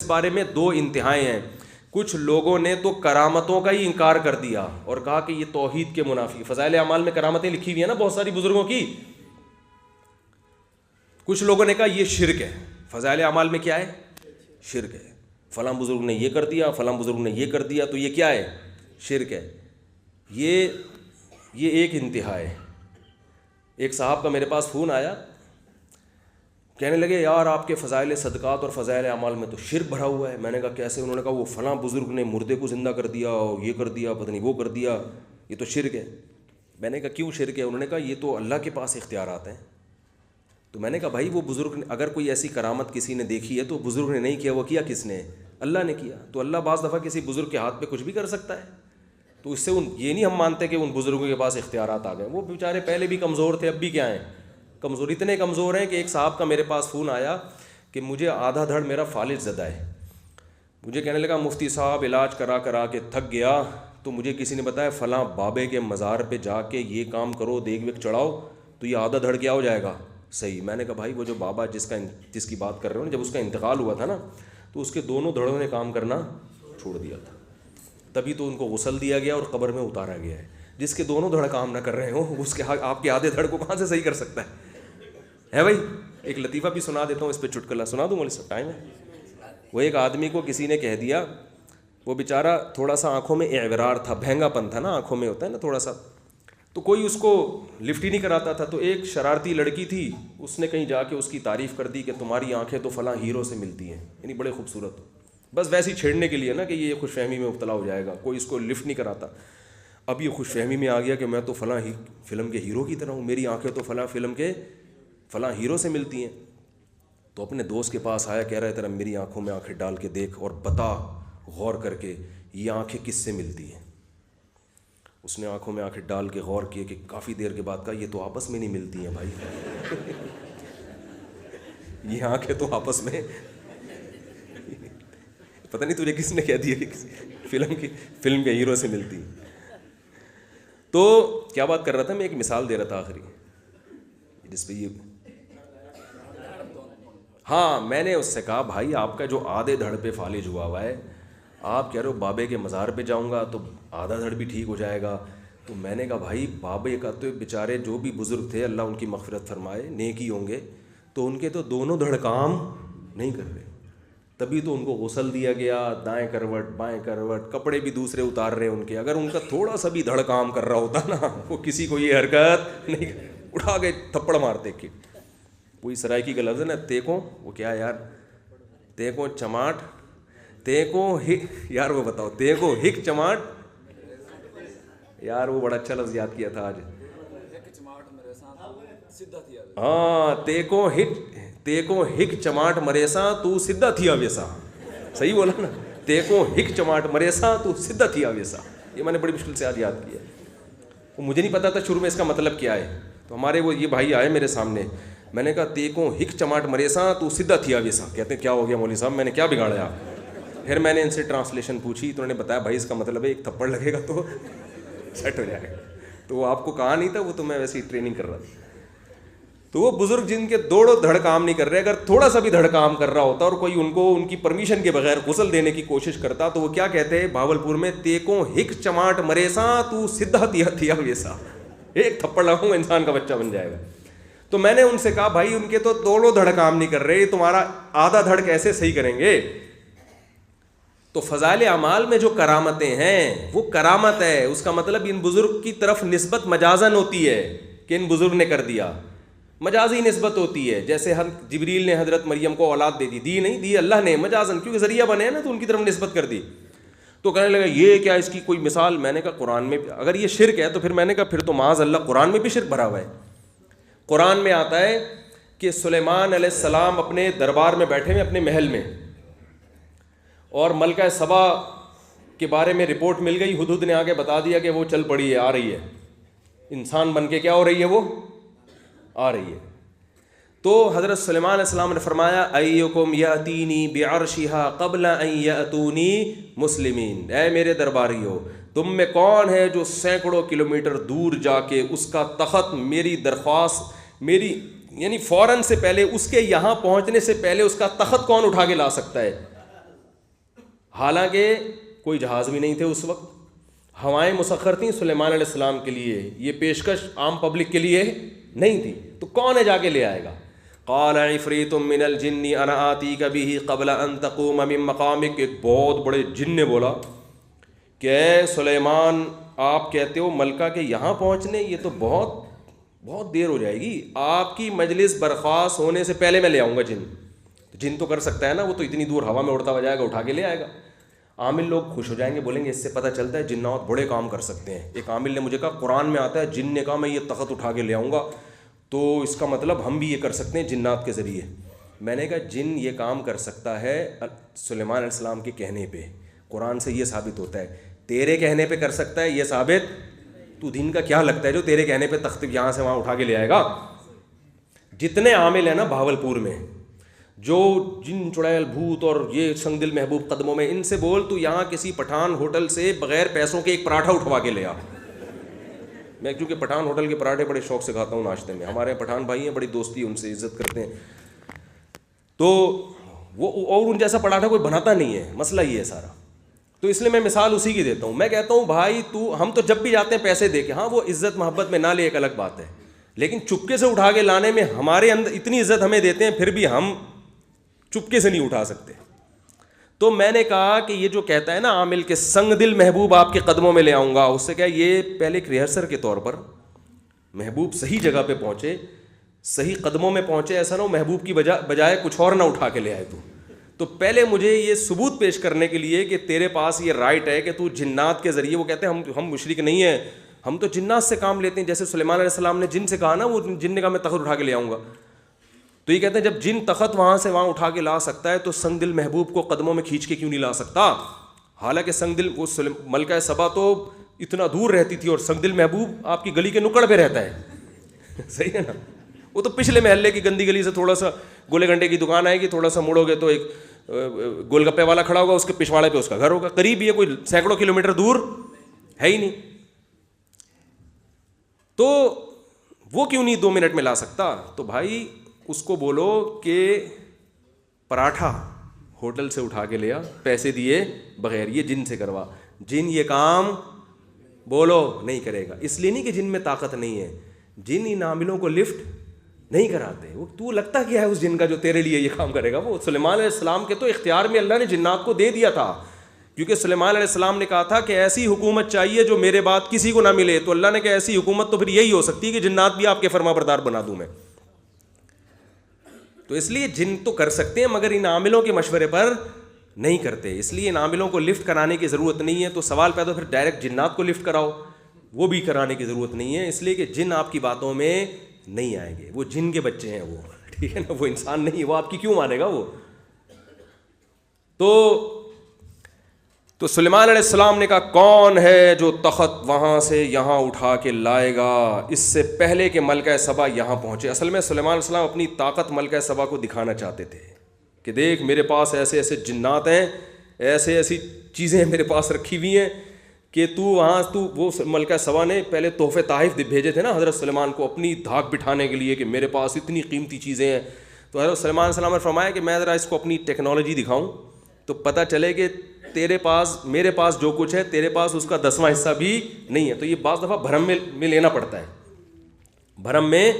بارے میں دو انتہائیں ہیں. کچھ لوگوں نے تو کرامتوں کا ہی انکار کر دیا اور کہا کہ یہ توحید کے منافی. فضائل اعمال میں کرامتیں لکھی ہوئی ہیں نا بہت ساری بزرگوں کی. کچھ لوگوں نے کہا یہ شرک ہے. فضائل اعمال میں کیا ہے؟ شرک ہے. فلاں بزرگ نے یہ کر دیا, فلاں بزرگ نے یہ کر دیا, تو یہ کیا ہے؟ شرک ہے. یہ ایک انتہا ہے. ایک صاحب کا میرے پاس فون آیا, کہنے لگے یار آپ کے فضائل صدقات اور فضائل اعمال میں تو شرک بھرا ہوا ہے. میں نے کہا کیسے؟ انہوں نے کہا وہ فلاں بزرگ نے مردے کو زندہ کر دیا اور یہ کر دیا, پتہ نہیں وہ کر دیا, یہ تو شرک ہے. میں نے کہا کیوں شرک ہے؟ انہوں نے کہا یہ تو اللہ کے پاس اختیارات ہیں. تو میں نے کہا بھائی وہ بزرگ نے, اگر کوئی ایسی کرامت کسی نے دیکھی ہے تو بزرگ نے نہیں کیا, وہ کیا کس نے؟ اللہ نے کیا. تو اللہ بعض دفعہ کسی بزرگ کے ہاتھ پہ کچھ بھی کر سکتا ہے. تو اس سے یہ نہیں ہم مانتے کہ ان بزرگوں کے پاس اختیارات آ گئے. وہ بیچارے پہلے بھی کمزور تھے, اب بھی کیا ہیں؟ کمزور. اتنے کمزور ہیں کہ ایک صاحب کا میرے پاس فون آیا کہ مجھے آدھا دھڑ میرا فالج زدہ ہے. مجھے کہنے لگا مفتی صاحب علاج کرا کے تھک گیا, تو مجھے کسی نے بتایا فلاں بابے کے مزار پہ جا کے یہ کام کرو, دیگ ویگ چڑھاؤ تو یہ آدھا دھڑ کیا ہو جائے گا, صحیح. میں نے کہا بھائی وہ جو بابا جس کی بات کر رہے ہو نا, جب اس کا انتقال ہوا تھا نا تو اس کے دونوں دھڑوں نے کام کرنا چھوڑ دیا تھا, تبھی تو ان کو غسل دیا گیا اور قبر میں اتارا گیا ہے. جس کے دونوں دھڑ کام نہ کر رہے ہوں اس کے آپ کے آدھے دھڑ کو کہاں سے صحیح کر سکتا ہے بھائی. ایک لطیفہ بھی سنا دیتا ہوں, اس پہ چٹکلا سنا دوں مولوی صاحب, ٹائم ہے. وہ ایک آدمی کو کسی نے کہہ دیا, وہ بیچارہ تھوڑا سا آنکھوں میں اعورار تھا, بھینگا پن تھا نا, آنکھوں میں ہوتا ہے نا تھوڑا سا, تو کوئی اس کو لفٹ ہی نہیں کراتا تھا. تو ایک شرارتی لڑکی تھی, اس نے کہیں جا کے اس کی تعریف کر دی کہ تمہاری آنکھیں تو فلاں ہیرو سے ملتی ہیں, یعنی بڑے خوبصورت. بس ویسے ہی چھیڑنے کے لیے نا کہ یہ خوش فہمی میں مبتلا ہو جائے گا, کوئی اس کو لفٹ نہیں کراتا. اب یہ خوش فہمی میں آ گیا کہ میں تو فلاں فلم کے ہیرو کی طرح ہوں, میری آنکھیں تو فلاں فلم کے فلاں ہیرو سے ملتی ہیں. تو اپنے دوست کے پاس آیا, کہہ رہا ہے تیرا میری آنکھوں میں آنکھیں ڈال کے دیکھ اور بتا غور کر کے یہ آنکھیں کس سے ملتی ہیں. اس نے آنکھوں میں آنکھیں ڈال کے غور کیے کہ کافی دیر کے بعد کہا یہ تو آپس میں نہیں ملتی ہیں بھائی. یہ آنکھیں تو آپس میں, پتہ نہیں تجھے کس نے کہہ دیا کہ فلم کے ہیرو سے ملتی. تو کیا بات کر رہا تھا میں, ایک مثال دے رہا تھا آخری جس پہ یہ, ہاں میں نے اس سے کہا بھائی آپ کا جو آدھے دھڑ پہ فالج ہوا ہے, آپ کہہ رہے ہو بابے کے مزار پہ جاؤں گا تو آدھا دھڑ بھی ٹھیک ہو جائے گا. تو میں نے کہا بھائی بابے کا تو بیچارے جو بھی بزرگ تھے اللہ ان کی مغفرت فرمائے, نیکی ہوں گے, تو ان کے تو دونوں دھڑ کام نہیں کر رہے, تبھی تو ان کو غسل دیا گیا, دائیں کروٹ بائیں کروٹ, کپڑے بھی دوسرے اتار رہے ان کے. اگر ان کا تھوڑا سا بھی دھڑ کام کر رہا ہوتا نا, وہ کسی کو یہ حرکت نہیں, اٹھا کے تھپڑ مارتے. کہ وہی سرائکی کا لفظ ہے نا تیکوں, وہ کیا یار, تیکوں چماٹ, تیکوں یار وہ بتاؤ, تیکوں ہک چماٹ, یار وہ بڑا اچھا لفظ یاد کیا تھا آج. ہاں تیکوں ہک چماٹ مریسا تو سدھا تھیا ویسا, صحیح بولا نا, تیکوں ہک چماٹ مریسا تو سدھا تھیا ویسا. یہ میں نے بڑی مشکل سے آج یاد کیا. وہ مجھے نہیں پتا تھا شروع میں اس کا مطلب کیا ہے. تو ہمارے وہ یہ بھائی آئے میرے سامنے, میں نے کہا تیکوں ہک چماٹ مریسا تو سدھا تھیا ویسا. کہتے ہیں کیا ہو گیا مولوی صاحب, میں نے کیا بگاڑا؟ پھر میں نے ان سے ٹرانسلیشن پوچھی تو انہوں نے بتایا بھائی اس کا مطلب ہے ایک تھپڑ لگے گا تو سیٹ ہو جائے گا. تو وہ آپ کو کہا نہیں تھا, وہ تو میں ویسے ہی ٹریننگ کر رہا تھا. تو وہ بزرگ جن کے دوڑو دھڑ کام نہیں کر رہے, اگر تھوڑا سا بھی دھڑ کام کر رہا ہوتا اور کوئی ان کو ان کی پرمیشن کے بغیر غسل دینے کی کوشش کرتا, تو وہ کیا کہتے ہیں بھاولپور میں, تیکوں ہک چماٹ مریسا تو سدھا تھیا ویسا. ایک تھپڑ لگاؤں انسان کا بچہ بن جائے گا. تو میں نے ان سے کہا بھائی ان کے تو دوڑو دھڑ کام نہیں کر رہے, تمہارا آدھا دھڑ کیسے صحیح کریں گے؟ تو فضائل اعمال میں جو کرامتیں ہیں وہ کرامت ہے, اس کا مطلب ان بزرگ کی طرف نسبت مجازن ہوتی ہے کہ ان بزرگ نے کر دیا, مجازی نسبت ہوتی ہے. جیسے ہم جبریل نے حضرت مریم کو اولاد دے دی نہیں دی اللہ نے, مجازن, کیونکہ ذریعہ بنے ہیں نا, تو ان کی طرف نسبت کر دی. تو کہنے لگا یہ کیا, اس کی کوئی مثال؟ میں نے کہا قرآن میں اگر یہ شرک ہے تو پھر میں نے کہا پھر تو معاذ اللہ قرآن میں بھی شرک بھرا ہوا ہے. قرآن میں آتا ہے کہ سلیمان علیہ السلام اپنے دربار میں بیٹھے ہوئے اپنے محل میں, اور ملکہ سبا کے بارے میں رپورٹ مل گئی, ہدہد نے آگے بتا دیا کہ وہ چل پڑی ہے, آ رہی ہے, انسان بن کے کیا ہو رہی ہے, وہ آ رہی ہے. تو حضرت سلیمان علیہ السلام نے فرمایا ایکم یاتینی بعرشھا قبل ان یاتونی مسلمین, اے میرے درباریو تم میں کون ہے جو سینکڑوں کلومیٹر دور جا کے اس کا تخت, میری درخواست, میری یعنی فوراً سے پہلے اس کے یہاں پہنچنے سے پہلے اس کا تخت کون اٹھا کے لا سکتا ہے؟ حالانکہ کوئی جہاز بھی نہیں تھے اس وقت, ہوائیں مسخر تھیں سلیمان علیہ السلام کے لیے, یہ پیشکش عام پبلک کے لیے نہیں تھی. تو کون ہے جا کے لے آئے گا؟ قال عفریت من الجن انا آتیک بہ قبل ان تقوم من مقامک. ایک بہت بڑے جن نے بولا کہ اے سلیمان, آپ کہتے ہو ملکہ کے یہاں پہنچنے, یہ تو بہت دیر ہو جائے گی, آپ کی مجلس برخاست ہونے سے پہلے میں لے آؤں گا جن. جن تو کر سکتا ہے نا, وہ تو اتنی دور ہوا میں اڑتا ہوا جائے گا, اٹھا کے لے آئے گا. عامل لوگ خوش ہو جائیں گے, بولیں گے اس سے پتہ چلتا ہے جنات بڑے کام کر سکتے ہیں. ایک عامل نے مجھے کہا قرآن میں آتا ہے جن نے کہا میں یہ تخت اٹھا کے لے آؤں گا, تو اس کا مطلب ہم بھی یہ کر سکتے ہیں جنات کے ذریعے. میں نے کہا جن یہ کام کر سکتا ہے سلیمان علیہ السلام کے کہنے پہ, قرآن سے یہ ثابت ہوتا ہے. تیرے کہنے پہ کر سکتا ہے یہ ثابت, تو دین کا کیا لگتا ہے جو تیرے کہنے پہ تخت یہاں سے وہاں اٹھا کے لے آئے گا؟ جتنے عامل ہیں نا بھاولپور میں, جو جن چڑیل بھوت اور یہ سنگ دل محبوب قدموں میں, ان سے بول تو یہاں کسی پٹھان ہوٹل سے بغیر پیسوں کے ایک پراٹھا اٹھوا کے لے آ. میں کیونکہ پٹھان ہوٹل کے پراٹھے بڑے شوق سے کھاتا ہوں ناشتے میں, ہمارے پٹھان بھائی ہیں, بڑی دوستی ان سے, عزت کرتے ہیں. تو وہ اور ان جیسا پراٹھا کوئی بناتا نہیں ہے, مسئلہ یہ ہے سارا. تو اس لیے میں مثال اسی کی دیتا ہوں. میں کہتا ہوں بھائی ہم تو جب بھی جاتے ہیں پیسے دے کے, ہاں وہ عزت محبت میں نہ لے ایک الگ بات ہے, لیکن چپکے سے اٹھا کے لانے میں ہمارے اندر اتنی عزت ہمیں دیتے ہیں, پھر بھی ہم چپکے سے نہیں اٹھا سکتے. تو میں نے کہا کہ یہ جو کہتا ہے نا عامل کے سنگ دل محبوب آپ کے قدموں میں لے آؤں گا, اس سے کیا یہ پہلے ایک ریہرسل کے طور پر محبوب صحیح جگہ پہ پہنچے, صحیح قدموں میں پہنچے, ایسا نہ ہو محبوب کی بجائے کچھ اور نہ اٹھا کے لے آئے. تو پہلے مجھے یہ ثبوت پیش کرنے کے لیے کہ تیرے پاس یہ رائٹ ہے کہ تو جنات کے ذریعے, وہ کہتے ہیں ہم مشرک نہیں ہیں, ہم تو جنات سے کام لیتے ہیں. جیسے سلیمان علیہ السلام نے جن سے کہا نا, وہ جن نے کہا میں تخت اٹھا کے لے آؤں گا. تو یہ کہتے ہیں جب جن تخت وہاں سے وہاں اٹھا کے لا سکتا ہے تو سنگ دل محبوب کو قدموں میں کھینچ کے کیوں نہیں لا سکتا؟ حالانکہ سنگ دل وہ ملکہ سبا تو اتنا دور رہتی تھی, اور سنگ دل محبوب آپ کی گلی کے نکڑ پہ رہتا ہے. صحیح ہے نا, وہ تو پچھلے محلے کی گندی گلی سے تھوڑا سا گولے گھنٹے کی دکان آئے گی, تھوڑا سا مڑو گے تو ایک گول گپے والا کھڑا ہوگا, اس کے پچھواڑے پہ اس کا گھر ہوگا. قریب ہی ہے, کوئی سینکڑوں کلومیٹر دور ہے ہی نہیں. تو وہ کیوں نہیں 2 منٹ میں لا سکتا؟ تو بھائی اس کو بولو کہ پراٹھا ہوٹل سے اٹھا کے لیا, پیسے دیے بغیر, یہ جن سے کروا. جن یہ کام بولو نہیں کرے گا, اس لیے نہیں کہ جن میں طاقت نہیں ہے, جن ان عاملوں کو لفٹ نہیں کراتے. وہ تو لگتا کیا ہے اس جن کا جو تیرے لیے یہ کام کرے گا؟ وہ سلیمان علیہ السلام کے تو اختیار میں اللہ نے جنات کو دے دیا تھا, کیونکہ سلیمان علیہ السلام نے کہا تھا کہ ایسی حکومت چاہیے جو میرے بعد کسی کو نہ ملے. تو اللہ نے کہا ایسی حکومت تو پھر یہی ہو سکتی ہے کہ جنات بھی آپ کے فرما بردار بنا دوں میں. تو اس لیے جن تو کر سکتے ہیں مگر ان عاملوں کے مشورے پر نہیں کرتے, اس لیے ان عاملوں کو لفٹ کرانے کی ضرورت نہیں ہے. تو سوال پیدا پھر ڈائریکٹ جنات کو لفٹ کراؤ, وہ بھی کرانے کی ضرورت نہیں ہے, اس لیے کہ جن آپ کی باتوں میں نہیں آئیں گے. وہ جن کے بچے ہیں, وہ ٹھیک ہے نا, وہ انسان نہیں, وہ آپ کی کیوں مانے گا وہ. تو سلیمان علیہ السلام نے کہا کون ہے جو تخت وہاں سے یہاں اٹھا کے لائے گا اس سے پہلے کہ ملکہ سبا یہاں پہنچے. اصل میں سلیمان علیہ السلام اپنی طاقت ملکہ سبا کو دکھانا چاہتے تھے کہ دیکھ میرے پاس ایسے ایسے جنات ہیں, ایسی چیزیں میرے پاس رکھی ہوئی ہیں کہ وہ ملکہ سبا نے پہلے تحفے تحائف بھیجے تھے نا حضرت سلیمان کو اپنی دھاک بٹھانے کے لیے کہ میرے پاس اتنی قیمتی چیزیں ہیں. تو حضرت سلیمان علیہ السلام نے فرمایا کہ میں ذرا اس کو اپنی ٹیکنالوجی دکھاؤں تو پتہ چلے کہ تیرے پاس میرے پاس جو کچھ ہے تیرے پاس اس کا 10واں حصہ بھی نہیں ہے. تو یہ بعض دفعہ بھرم میں لینا پڑتا ہے. بھرم میں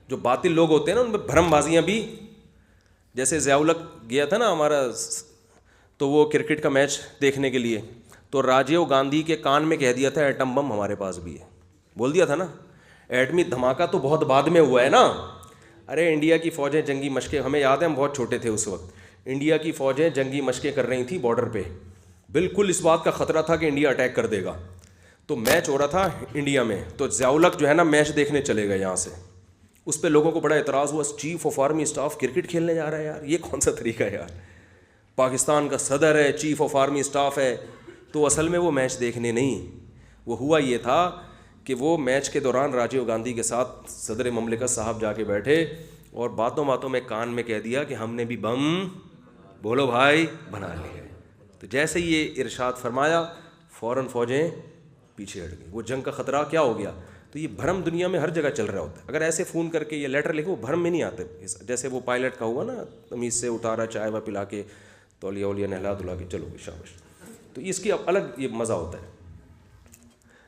جو باطل لوگ ہوتے ہیں نا, ان میں بھرم بازیاں بھی, جیسے ضیاء الحق گیا تھا نا ہمارا, تو وہ کرکٹ کا میچ دیکھنے کے لیے, تو راجیو گاندھی کے کان میں کہہ دیا تھا ایٹم بم ہمارے پاس بھی ہے, بول دیا تھا نا. ایٹمی دھماکہ تو بہت بعد میں ہوا ہے نا. ارے انڈیا کی فوجیں جنگی مشقیں, ہمیں یاد ہے ہم بہت چھوٹے تھے اس وقت, انڈیا کی فوجیں جنگی مشقیں کر رہی تھیں بارڈر پہ, بالکل اس بات کا خطرہ تھا کہ انڈیا اٹیک کر دے گا. تو میچ ہو رہا تھا انڈیا میں, تو ضیاء الحق جو ہے نا میچ دیکھنے چلے گئے یہاں سے. اس پہ لوگوں کو بڑا اعتراض ہوا, chief of army staff cricket کھیلنے جا رہا ہے یار, یہ کون سا طریقہ ہے یار, پاکستان کا صدر ہے, چیف آف آرمی اسٹاف ہے. تو اصل میں وہ میچ دیکھنے نہیں, وہ ہوا یہ تھا کہ وہ میچ کے دوران راجیو گاندھی کے ساتھ صدر مملکت صاحب جا کے بیٹھے اور باتوں باتوں میں کان میں کہہ دیا کہ ہم نے بھی بم بولو بھائی بنا لیے. تو جیسے یہ ارشاد فرمایا فوراً فوجیں پیچھے ہٹ گئی. وہ جنگ کا خطرہ کیا ہو گیا. تو یہ بھرم دنیا میں ہر جگہ چل رہا ہوتا ہے. اگر ایسے فون کر کے یہ لیٹر لکھو, وہ بھرم میں نہیں آتے. جیسے وہ پائلٹ کا ہوا نا, تمیز سے اتارا چائے وہ پلا کے, تولیہ اولیہ نہلا دھلا کے چلو شاباش. تو اس کی الگ یہ مزہ ہوتا ہے.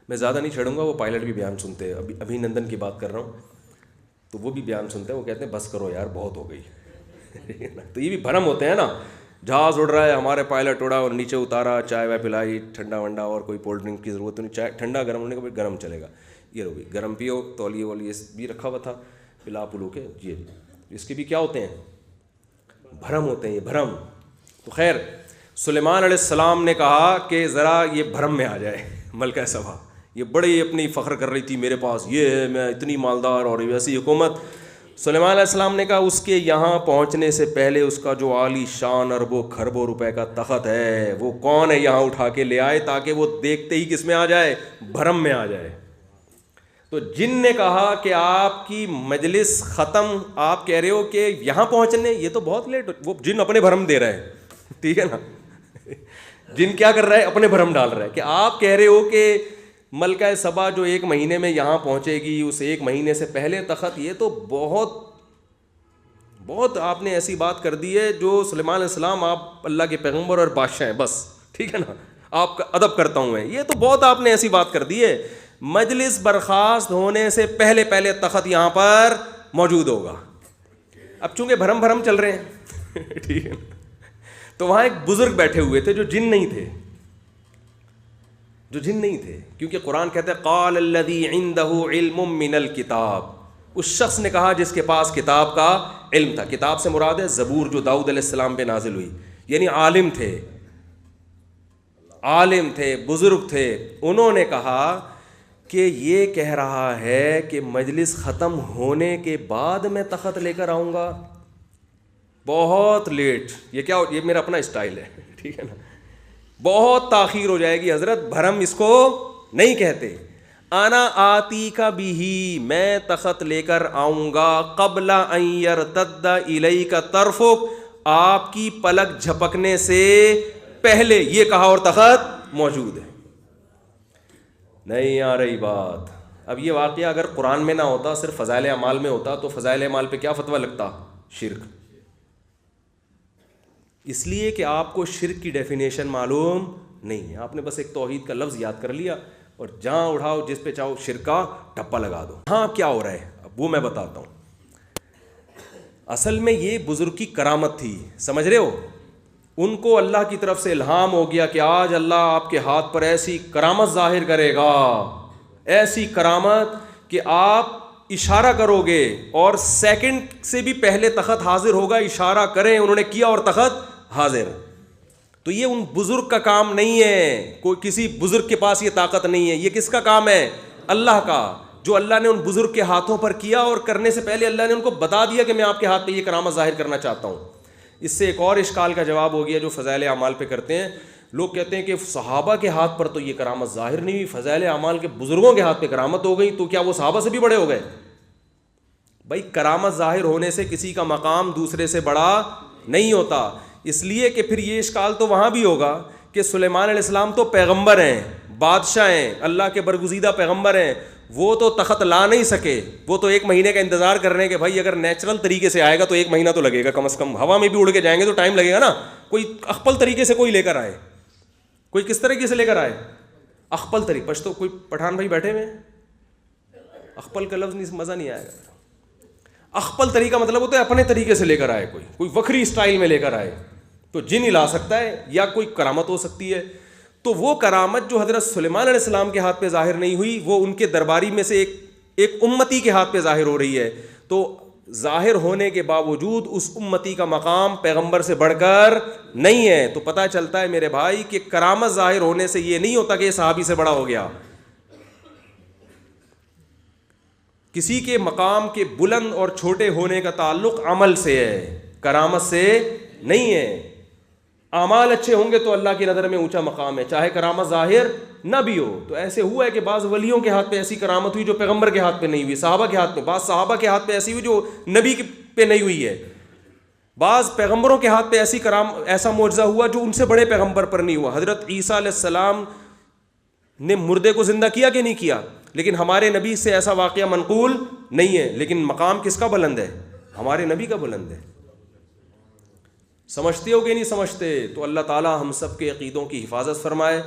میں زیادہ نہیں چھیڑوں گا, وہ پائلٹ بھی بیان سنتے ہیں, ابھی نندن کی بات کر رہا ہوں تو وہ بھی بیان سنتے ہیں, وہ کہتے ہیں بس کرو یار بہت ہو گئی. تو یہ بھی بھرم ہوتے ہیں نا, جہاز اڑ رہا ہے, ہمارے پائلٹ اڑا اور نیچے اتارا, چائے وائے پلائی, ٹھنڈا ونڈا, اور کوئی کولڈ ڈرنک کی ضرورت نہیں, چائے ٹھنڈا گرم ہونے کا بھی گرم چلے گا, یہ رو بھی گرم پیو, تولیے ولیے بھی رکھا ہوا تھا, پلا پلو کے. جی اس کے بھی کیا ہوتے ہیں, بھرم ہوتے ہیں, یہ بھرم. تو خیر سلیمان علیہ السلام نے کہا کہ ذرا یہ بھرم میں آ جائے ملکہ سبا, یہ بڑی اپنی فخر کر رہی تھی میرے پاس یہ ہے, میں اتنی مالدار اور ویسی حکومت. سلیمان علیہ السلام نے کہا اس کے یہاں پہنچنے سے پہلے اس کا جو عالی شان اربوں کھربوں روپے کا تخت ہے وہ کون ہے یہاں اٹھا کے لے آئے, تاکہ وہ دیکھتے ہی کس میں آ جائے, بھرم میں آ جائے. تو جن نے کہا کہ آپ کی مجلس ختم, آپ کہہ رہے ہو کہ یہاں پہنچنے, یہ تو بہت لیٹ. وہ جن اپنے بھرم دے رہے ہیں, ٹھیک ہے نا, جن کیا کر رہا ہے, اپنے بھرم ڈال رہا ہے, کہ آپ کہہ رہے ہو کہ ملکہ سبا جو 1 مہینے میں یہاں پہنچے گی, اس 1 مہینے سے پہلے تخت, یہ تو بہت آپ نے ایسی بات کر دی ہے جو سلیمان علیہ السلام آپ اللہ کے پیغمبر اور بادشاہ ہیں بس, ٹھیک ہے نا, آپ کا ادب کرتا ہوں میں, یہ تو بہت آپ نے ایسی بات کر دی ہے. مجلس برخاست ہونے سے پہلے تخت یہاں پر موجود ہوگا. اب چونکہ بھرم چل رہے ہیں, ٹھیک ہے, تو وہاں ایک بزرگ بیٹھے ہوئے تھے جو جن نہیں تھے, کیونکہ قرآن کہتے ہیں قال الذی عندہ علم من الکتاب, اس شخص نے کہا جس کے پاس کتاب کا علم تھا. کتاب سے مراد ہے زبور جو داؤد علیہ السلام پہ نازل ہوئی, یعنی عالم تھے, بزرگ تھے. انہوں نے کہا کہ یہ کہہ رہا ہے کہ مجلس ختم ہونے کے بعد میں تخت لے کر آؤں گا, بہت لیٹ. یہ میرا اپنا اسٹائل ہے, ٹھیک ہے نا, بہت تاخیر ہو جائے گی حضرت, بھرم اس کو نہیں کہتے. انا آتی کا بھی, میں تخت لے کر آؤں گا, قبل ان یرتد الیک طرفک, آپ کی پلک جھپکنے سے پہلے. یہ کہا اور تخت موجود ہے. نہیں آ رہی بات. اب یہ واقعہ اگر قرآن میں نہ ہوتا, صرف فضائل اعمال میں ہوتا, تو فضائل اعمال پہ کیا فتویٰ لگتا, شرک. اس لیے کہ آپ کو شرک کی ڈیفینیشن معلوم نہیں ہے, آپ نے بس ایک توحید کا لفظ یاد کر لیا اور جہاں اڑاؤ جس پہ چاہو شرک کا ٹپا لگا دو. ہاں کیا ہو رہا ہے اب وہ میں بتاتا ہوں. اصل میں یہ بزرگ کی کرامت تھی, سمجھ رہے ہو, ان کو اللہ کی طرف سے الہام ہو گیا کہ آج اللہ آپ کے ہاتھ پر ایسی کرامت ظاہر کرے گا, ایسی کرامت کہ آپ اشارہ کرو گے اور سیکنڈ سے بھی پہلے تخت حاضر ہوگا. اشارہ کریں, انہوں نے کیا اور تخت حاضر. تو یہ ان بزرگ کا کام نہیں ہے, کوئی کسی بزرگ کے پاس یہ طاقت نہیں ہے. یہ کس کا کام ہے, اللہ کا, جو اللہ نے ان بزرگ کے ہاتھوں پر کیا, اور کرنے سے پہلے اللہ نے ان کو بتا دیا کہ میں آپ کے ہاتھ پہ یہ کرامت ظاہر کرنا چاہتا ہوں. اس سے ایک اور اشکال کا جواب ہو گیا جو فضائل اعمال پہ کرتے ہیں. لوگ کہتے ہیں کہ صحابہ کے ہاتھ پر تو یہ کرامت ظاہر نہیں ہوئی, فضائل اعمال کے بزرگوں کے ہاتھ پہ کرامت ہو گئی, تو کیا وہ صحابہ سے بھی بڑے ہو گئے؟ بھائی کرامت ظاہر ہونے سے کسی کا مقام دوسرے سے بڑا نہیں ہوتا. اس لیے کہ پھر یہ اشکال تو وہاں بھی ہوگا کہ سلیمان علیہ السلام تو پیغمبر ہیں, بادشاہ ہیں, اللہ کے برگزیدہ پیغمبر ہیں, وہ تو تخت لا نہیں سکے. وہ تو 1 مہینے کا انتظار کر رہے ہیں کہ بھائی اگر نیچرل طریقے سے آئے گا تو 1 مہینہ تو لگے گا کم از کم, ہوا میں بھی اڑ کے جائیں گے تو ٹائم لگے گا نا. کوئی اخپل طریقے سے کوئی لے کر آئے, کوئی کس طریقے سے لے کر آئے, اخپل طریقے. پشتو کوئی پٹھان بھائی بیٹھے ہوئے, اخپل کا لفظ نہیں, مزہ نہیں آئے گا. اخپل طریقہ مطلب ہوتا ہے اپنے طریقے سے لے کر آئے, کوئی وکری اسٹائل میں لے کر آئے. تو جن ہی لا سکتا ہے یا کوئی کرامت ہو سکتی ہے. تو وہ کرامت جو حضرت سلیمان علیہ السلام کے ہاتھ پہ ظاہر نہیں ہوئی, وہ ان کے درباری میں سے ایک امتی کے ہاتھ پہ ظاہر ہو رہی ہے. تو ظاہر ہونے کے باوجود اس امتی کا مقام پیغمبر سے بڑھ کر نہیں ہے. تو پتہ چلتا ہے میرے بھائی کہ کرامت ظاہر ہونے سے یہ نہیں ہوتا کہ یہ صحابی سے بڑا ہو گیا. کسی کے مقام کے بلند اور چھوٹے ہونے کا تعلق عمل سے ہے, کرامت سے نہیں ہے. اعمال اچھے ہوں گے تو اللہ کی نظر میں اونچا مقام ہے, چاہے کرامت ظاہر نہ بھی ہو. تو ایسے ہوا ہے کہ بعض ولیوں کے ہاتھ پہ ایسی کرامت ہوئی جو پیغمبر کے ہاتھ پہ نہیں ہوئی, صحابہ کے ہاتھ پہ, بعض صحابہ کے ہاتھ پہ ایسی ہوئی جو نبی پہ نہیں ہوئی ہے, بعض پیغمبروں کے ہاتھ پہ ایسا معجزہ ہوا جو ان سے بڑے پیغمبر پر نہیں ہوا. حضرت عیسیٰ علیہ السلام نے مردے کو زندہ کیا کہ نہیں کیا, لیکن ہمارے نبی سے ایسا واقعہ منقول نہیں ہے. لیکن مقام کس کا بلند ہے, ہمارے نبی کا بلند ہے. سمجھتے ہو کہ نہیں سمجھتے؟ تو اللہ تعالیٰ ہم سب کے عقیدوں کی حفاظت فرمائے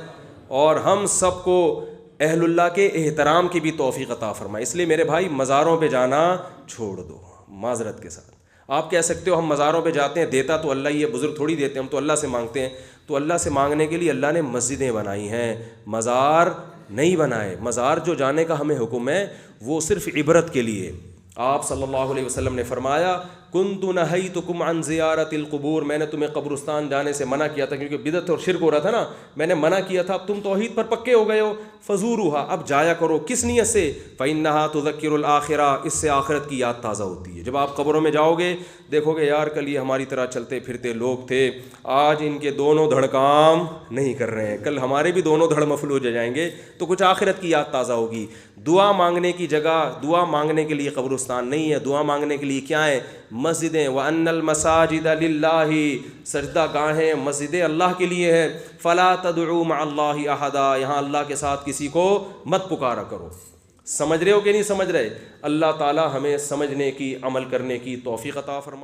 اور ہم سب کو اہل اللہ کے احترام کی بھی توفیق عطا فرمائے۔ اس لیے میرے بھائی مزاروں پہ جانا چھوڑ دو معذرت کے ساتھ۔ آپ کہہ سکتے ہو ہم مزاروں پہ جاتے ہیں، دیتا تو اللہ ہی ہے، بزرگ تھوڑی دیتے ہیں، ہم تو اللہ سے مانگتے ہیں۔ تو اللہ سے مانگنے کے لیے اللہ نے مسجدیں بنائی ہیں، مزار نہیں بنائے۔ مزار جو جانے کا ہمیں حکم ہے وہ صرف عبرت کے لیے۔ آپ صلی اللہ علیہ وسلم نے فرمایا کنت نہیتکم عن زیارت القبور، میں نے تمہیں قبرستان جانے سے منع کیا تھا، کیونکہ بدعت اور شرک ہو رہا تھا نا، میں نے منع کیا تھا، اب تم توحید پر پکے ہو گئے ہو، فزوروها، اب جایا کرو۔ کس نیت سے؟ فإنها تذکر الآخرہ، اس سے آخرت کی یاد تازہ ہوتی ہے۔ جب آپ قبروں میں جاؤ گے دیکھو گے یار کل یہ ہماری طرح چلتے پھرتے لوگ تھے، آج ان کے دونوں دھڑ کام نہیں کر رہے ہیں، کل ہمارے بھی دونوں دھڑ مفلوج ہو جائیں گے، تو کچھ آخرت کی یاد تازہ ہوگی۔ دعا مانگنے کی جگہ، دعا مانگنے کے لیے قبرستان نہیں ہے، دعا مانگنے کے لیے کیا ہے؟ مسجدیں۔ وَأَنَّ الْمَسَاجِدَ لِلَّهِ، سجدہ گاہیں مسجدیں اللہ کے لیے ہے۔ فَلَا تَدْعُوا مَعَ اللَّهِ أَحَدًا، یہاں اللہ کے ساتھ کسی کو مت پکارا کرو۔ سمجھ رہے ہو کہ نہیں سمجھ رہے؟ اللہ تعالی ہمیں سمجھنے کی، عمل کرنے کی توفیق عطا فرمائے۔